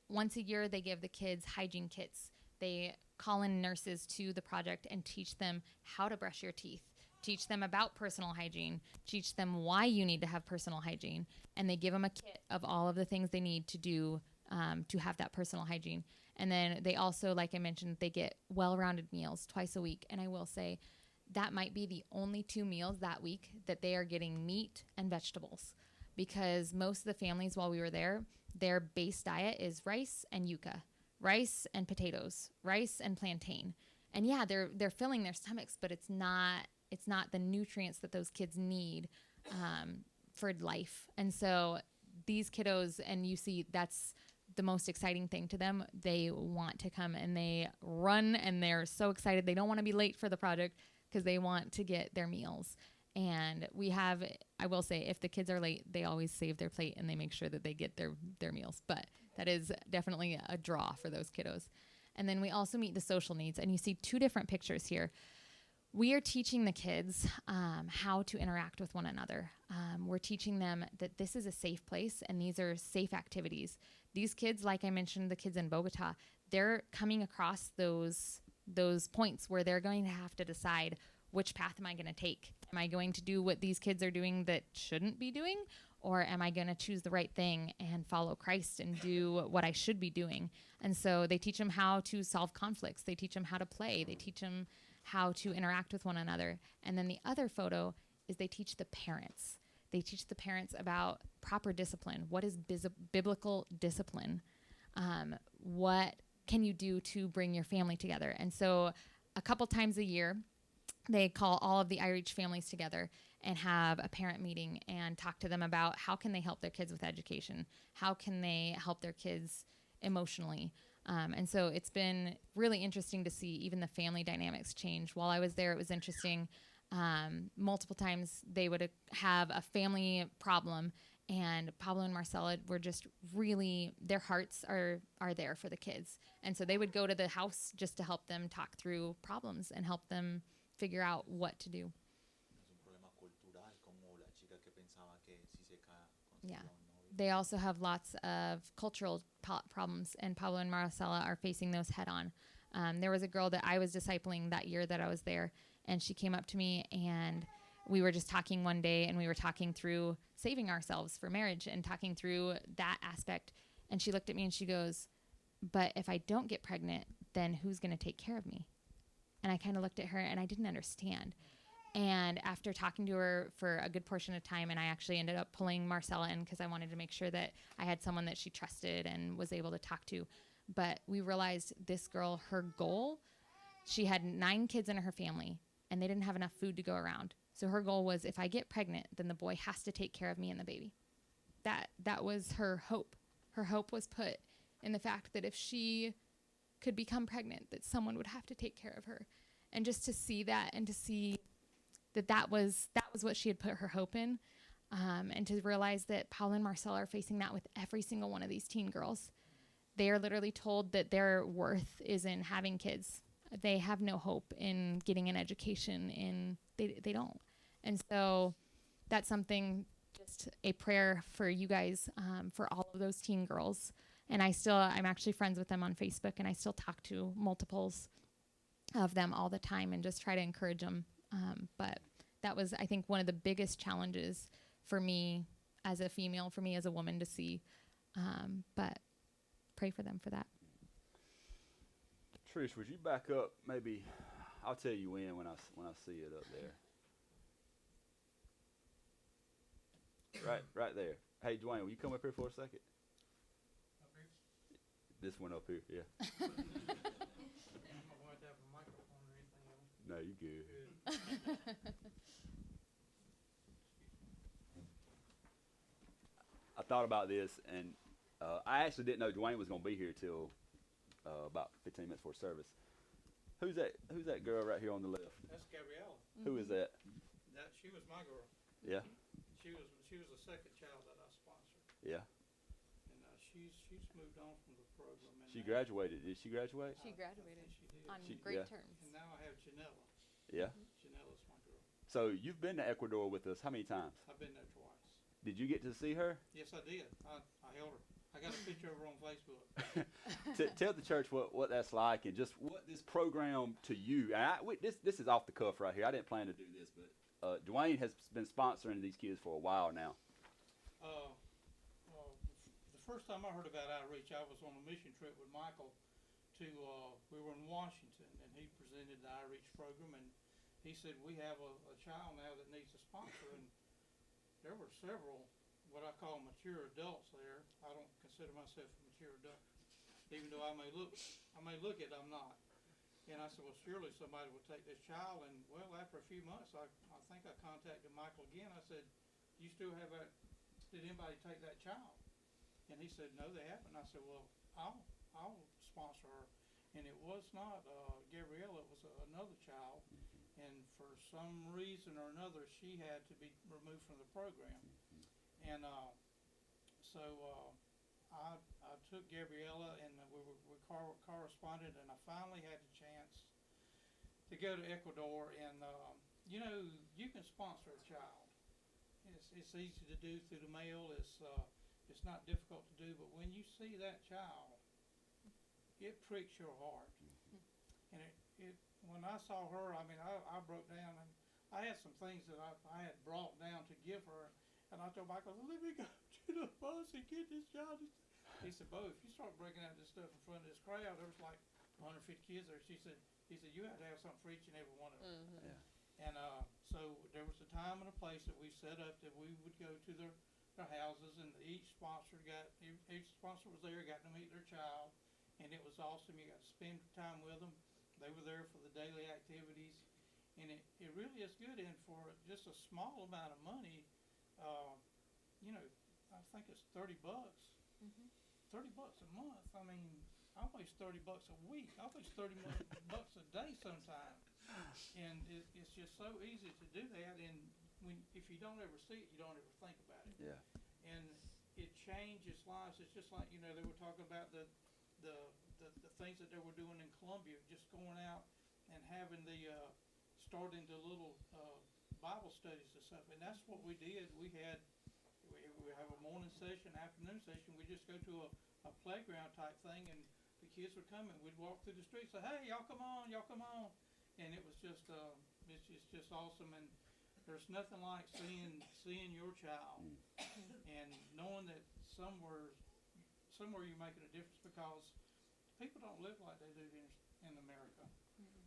Once a year, they give the kids hygiene kits. They call in nurses to the project and teach them how to brush your teeth, teach them about personal hygiene, teach them why you need to have personal hygiene, and they give them a kit of all of the things they need to do to have that personal hygiene. And then they also, like I mentioned, they get well-rounded meals twice a week. And I will say that might be the only 2 meals that week that they are getting meat and vegetables, because most of the families while we were there, their base diet is rice and yuca, rice and potatoes, rice and plantain. And yeah, they're filling their stomachs, but it's not the nutrients that those kids need for life. And so these kiddos, and you see that's the most exciting thing to them. They want to come and they run, and they're so excited. They don't want to be late for the project because they want to get their meals. And I will say, if the kids are late, they always save their plate and they make sure that they get their meals. But that is definitely a draw for those kiddos. And then we also meet the social needs. And you see 2 different pictures here. We are teaching the kids how to interact with one another. We're teaching them that this is a safe place and these are safe activities. These kids, like I mentioned, the kids in Bogota, they're coming across those points where they're going to have to decide, which path am I going to take? Am I going to do what these kids are doing that shouldn't be doing? Or am I going to choose the right thing and follow Christ and do what I should be doing? And so they teach them how to solve conflicts. They teach them how to play. They teach them how to interact with one another. And then the other photo is they teach the parents. They teach the parents about proper discipline. What is biblical discipline? What can you do to bring your family together? And so a couple times a year, they call all of the iReach families together and have a parent meeting and talk to them about how can they help their kids with education? How can they help their kids emotionally? And so it's been really interesting to see even the family dynamics change. While I was there, it was interesting. Multiple times they would have a family problem, and Pablo and Marcela were just really, their hearts are there for the kids. And so they would go to the house just to help them talk through problems and help them figure out what to do. Es un problema cultural, como la chica que pensaba que si se Yeah. conseguía un novio. They also have lots of cultural problems, and Pablo and Marcela are facing those head on. There was a girl that I was discipling that year that I was there, and she came up to me, and we were just talking one day, and we were talking through saving ourselves for marriage and talking through that aspect. And she looked at me and she goes, but if I don't get pregnant, then who's going to take care of me? And I kind of looked at her and I didn't understand. And after talking to her for a good portion of time, and I actually ended up pulling Marcela in because I wanted to make sure that I had someone that she trusted and was able to talk to. But we realized this girl, her goal, she had 9 kids in her family and they didn't have enough food to go around. So her goal was, if I get pregnant, then the boy has to take care of me and the baby. That was her hope. Her hope was put in the fact that if she could become pregnant, that someone would have to take care of her. And just to see that, and to see that was what she had put her hope in, and to realize that Paula and Marcella are facing that with every single one of these teen girls. They are literally told that their worth is in having kids. They have no hope in getting an education, and they don't. And so that's something, just a prayer for you guys, for all of those teen girls. And I'm actually friends with them on Facebook, and I still talk to multiples. of them all the time and just try to encourage them. But that was, I think, one of the biggest challenges for me as a female, for me as a woman to see. But pray for them for that. Trish, would you back up? Maybe I'll tell you when I see it up there. Right there. Hey, Dwayne, will you come up here for a second? Up here. This one up here, yeah. I'm not going to have a microphone or anything else. No, you good. I thought about this, and I actually didn't know Dwayne was going to be here till about 15 minutes before service. Who's that girl right here on the left? That's Gabriella. Who is that? She was my girl. Yeah, She was the second child that I sponsored, yeah. and she's moved on from the program. And She now- graduated. Did she graduate? She graduated I think she did. on She- great yeah. terms. And now I have Janella. Yeah. Janella's my girl. So you've been to Ecuador with us how many times? I've been there twice. Did you get to see her? Yes, I did. I held her. I got a picture of her on Facebook. Tell the church what that's like and just what this program to you. And this is off the cuff right here. I didn't plan to do this, but Dwayne has been sponsoring these kids for a while now. The first time I heard about outreach, I was on a mission trip with Michael to, we were in Washington, and he presented the outreach program, and he said, we have a child now that needs a sponsor, and there were several, what I call mature adults there. I don't consider myself a mature adult, even though I may look it, I'm not. And I said, well, surely somebody will take this child, and well, after a few months, I think I contacted Michael again. I said, you still have did anybody take that child? And he said, no, they haven't. I said, well, I'll sponsor her. And it was not Gabriella, it was another child. And for some reason or another, she had to be removed from the program. And I took Gabriella, and we corresponded, and I finally had the chance to go to Ecuador. And you know, you can sponsor a child. It's easy to do through the mail. It's not difficult to do, but when you see that child, it pricks your heart. And when I saw her, I mean, I broke down, and I had some things that I had brought down to give her, and I told Michael, let me go to the bus and get this child. He said, Bo, if you start breaking out this stuff in front of this crowd, there was like 150 kids there. He said, you have to have something for each and every one of them. Yeah. And so there was a time and a place that we set up that we would go to their houses, and each sponsor was there, got to meet their child, and it was awesome. You got to spend time with them. They were there for the daily activities, and it really is good. And for just a small amount of money, you know, I think it's $30. Mm-hmm. $30 a month. I mean, I waste $30 a week. I waste $30 bucks a day sometimes. And it's just so easy to do that. And if you don't ever see it, you don't ever think about it. Yeah. And it changes lives. It's just like, you know, they were talking about the things that they were doing in Colombia, just going out and having starting the little Bible studies and stuff. And that's what we did. We have a morning session, afternoon session. We just go to a playground type thing, and the kids would come, and we'd walk through the streets, say, hey, y'all come on. And it was just, it's just awesome. And there's nothing like seeing your child and knowing that somewhere you're making a difference, because people don't live like they do here in America.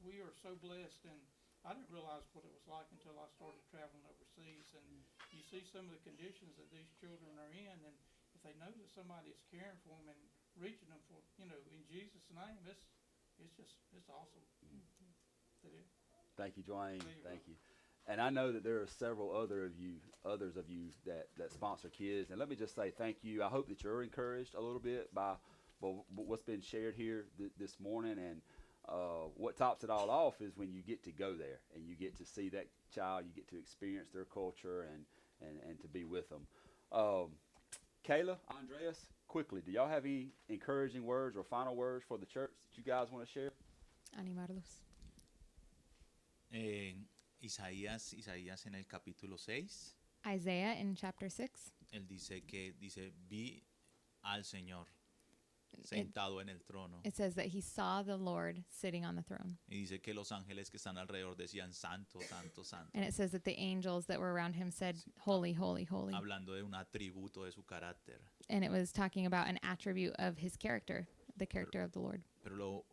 We are so blessed, and I didn't realize what it was like until I started traveling overseas. And you see some of the conditions that these children are in, and if they know that somebody is caring for them and reaching them for, you know, in Jesus' name, it's awesome. That it, Thank you, Dwayne. There you Thank go. you. And I know that there are several others of you that sponsor kids. And let me just say thank you. I hope that you're encouraged a little bit by what's been shared here this morning. And what tops it all off is when you get to go there and you get to see that child, you get to experience their culture and to be with them. Kayla, Andreas, quickly, do y'all have any encouraging words or final words for the church that you guys want to share? Animarlos. Isaías en el capítulo 6, Isaiah in chapter 6, él dice vi al Señor. sentado en el trono. It says that he saw the Lord sitting on the throne. Y dice que los ángeles que están alrededor decían santo, santo, santo. And it says that the angels that were around him said, holy, holy, holy. Hablando de un atributo de su carácter. And it was talking about an attribute of his character, the character of the Lord. Pero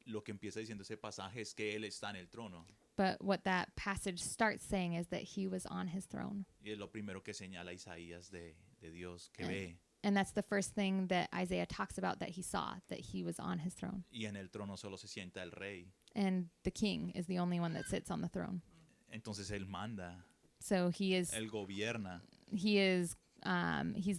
lo que empieza diciendo ese pasaje es que él está en el trono. But what that passage starts saying is that he was on his throne. Y es lo primero que señala Isaías de Dios que And- ve. And that's the first thing that Isaiah talks about that he saw, that he was on his throne. Y en el trono solo se sienta el rey. And the king is the only one that sits on the throne. Entonces él manda, So he's él gobierna. he's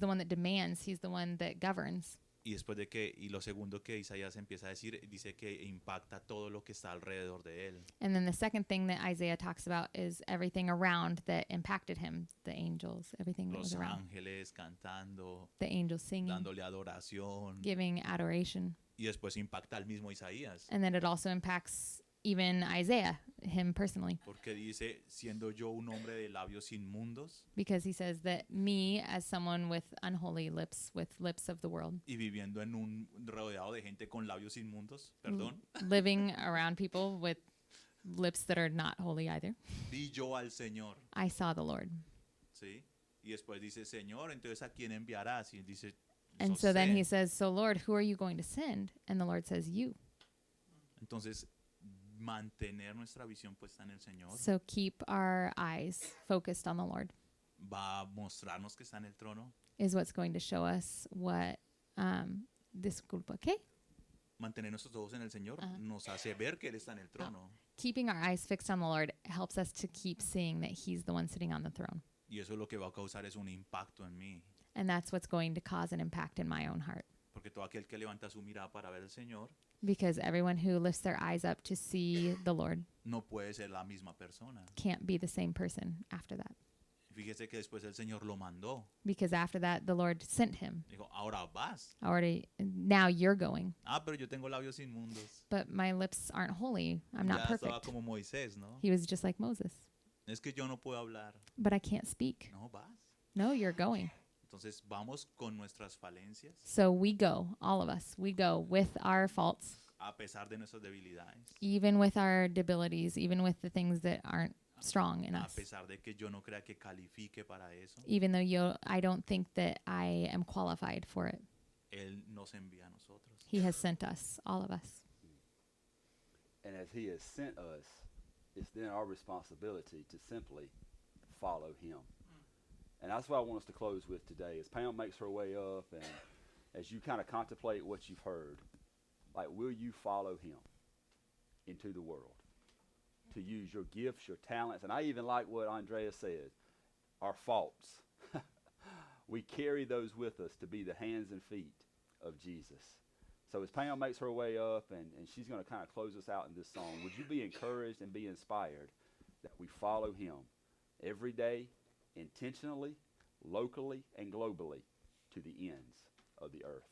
the one that demands, he's the one that governs. Y después de que, y lo segundo que Isaías empieza a decir, dice que impacta todo lo que está alrededor de él. And then the second thing that Isaiah talks about is everything around that impacted him, the angels, everything that was Los around. ángeles cantando, The angels singing, dándole adoración. giving adoration. Y después impacta al mismo Isaías. And then it also impacts even Isaiah, him personally, Porque dice, siendo yo un hombre de labios inmundos because he says that me, as someone with unholy lips, with lips of the world, y viviendo en un rodeado de gente con labios inmundos, perdón, living around people with lips that are not holy either, vi yo al Señor. I saw the Lord. ¿Sí? Y después dice, Señor, entonces ¿a quién enviarás? Y dice, And "Yo so then sé". he says, so Lord, who are you going to send? And the Lord says, you. Entonces, mantener nuestra visión puesta en el Señor So keep our eyes focused on the Lord va a mostrarnos que está en el trono. is what's going to show us what, disculpa, ¿qué? Mantener nuestros ojos en el Señor Ajá. nos hace ver que Él está en el trono. Keeping our eyes fixed on the Lord helps us to keep seeing that he's the one sitting on the throne. Y eso lo que va a causar es un impacto en mí. And that's what's going to cause an impact in my own heart. Porque todo aquel que levanta su mirada para ver al Señor Because everyone who lifts their eyes up to see the Lord no puede ser la misma persona. can't be the same person after that. Fíjese que después el Señor lo mandó. Because after that, the Lord sent him. Dijo, ahora vas. Now you're going. Ah, pero yo tengo labios inmundos. But my lips aren't holy. I'm not Ya estaba perfect. como Moisés, ¿no? He was just like Moses. Es que yo no puedo hablar. But I can't speak. No, vas. No, you're going. Entonces vamos con nuestras falencias, So we go, all of us. We go with our faults, a pesar de nuestras debilidades, even with our debilities, even with the things that aren't strong in a us. pesar de que yo no crea que califique para eso. Even though I don't think that I am qualified for it. Él nos envía a nosotros. He has sent us, all of us. And as he has sent us, it's then our responsibility to simply follow him. And that's what I want us to close with today. As Pam makes her way up and as you kind of contemplate what you've heard, like, will you follow him into the world? To use your gifts, your talents, and I even like what Andrea said, our faults. We carry those with us to be the hands and feet of Jesus. So as Pam makes her way up and she's going to kind of close us out in this song, would you be encouraged and be inspired that we follow him every day, intentionally, locally, and globally to the ends of the earth?